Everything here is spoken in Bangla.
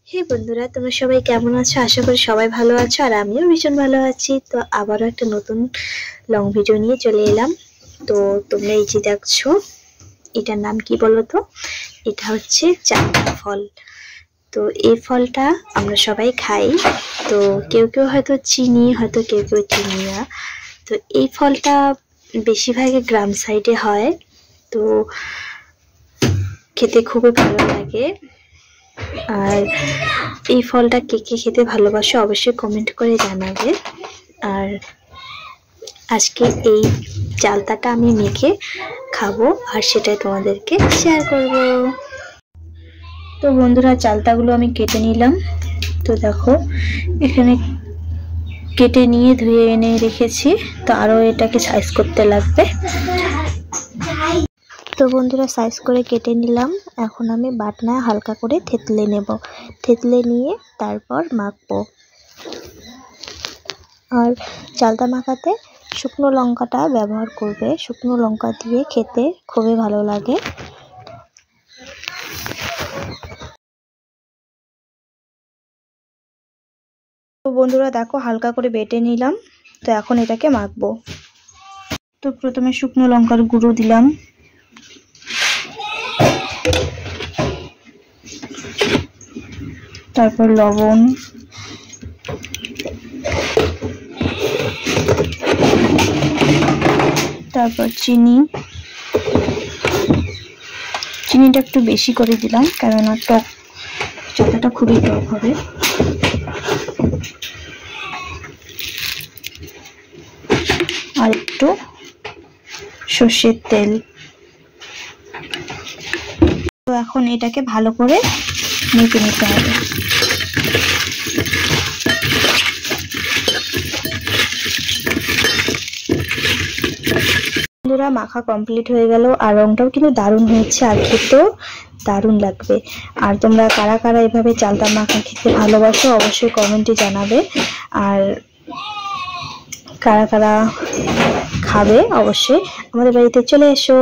হে বন্ধুরা, তোমরা সবাই কেমন আছো? আশা করি সবাই ভালো আছো, আর আমিও ভীষণ ভালো আছি। তো আবারও একটা নতুন লং ভিডিও নিয়ে চলে এলাম। তো তোমরা এই যে দেখছো, এটার নাম কি বলো তো? এটা হচ্ছে চাঁদা ফল। তো এই ফলটা আমরা সবাই খাই। তো কেউ কেউ হয়তো চিনি, হয়তো কেউ কেউ চিনি না। তো এই ফলটা বেশিরভাগই গ্রাম সাইডে হয়। তো খেতে খুবই ভালো লাগে। আর এই ফলটা কে কে খেতে ভালোবাসো অবশ্যই কমেন্ট করে জানাবে। আর আজকে এই চালতাটা আমি মেখে খাবো, আর সেটাই তোমাদেরকে শেয়ার করব। তো বন্ধুরা, চালতাগুলো আমি কেটে নিলাম। তো দেখো, এখানে কেটে নিয়ে ধুয়ে এনে রেখেছি। তো আরো এটাকে সাইজ করতে লাগবে। তো বন্ধুরা, সাইজ করে কেটে নিলাম। এখন আমি বাটনায় হালকা করে থেতলে নেব। থেতলে নিয়ে তারপর মাখবো। আর চালতা মাখাতে শুকনো লঙ্কাটা ব্যবহার করবে। শুকনো লঙ্কা দিয়ে খেতে খুবই ভালো লাগে। তো বন্ধুরা দেখো, হালকা করে বেটে নিলাম। তো এখন এটাকে মাখবো। তো প্রথমে শুকনো লঙ্কার গুঁড়ো দিলাম, তারপর লবণ, তারপর চিনিটা একটু বেশি করে দিলাম, কেননা টক চালতাটা খুবই টক হবে। আর একটু সর্ষের তেল। তো এখন এটাকে ভালো করে মেখে নিতে হবে। বন্ধুরা, মাখা কমপ্লিট হয়ে গেল। আর রংটাও কিন্তু দারুণ হয়েছে, আর খেতেও দারুণ লাগবে। আর তোমরা কারা কারা এভাবে চালতা মাখা খেতে ভালোবাসো অবশ্যই কমেন্টে জানাবে। আর কারা কারা খাবে অবশ্যই আমাদের বাড়িতে চলে এসো।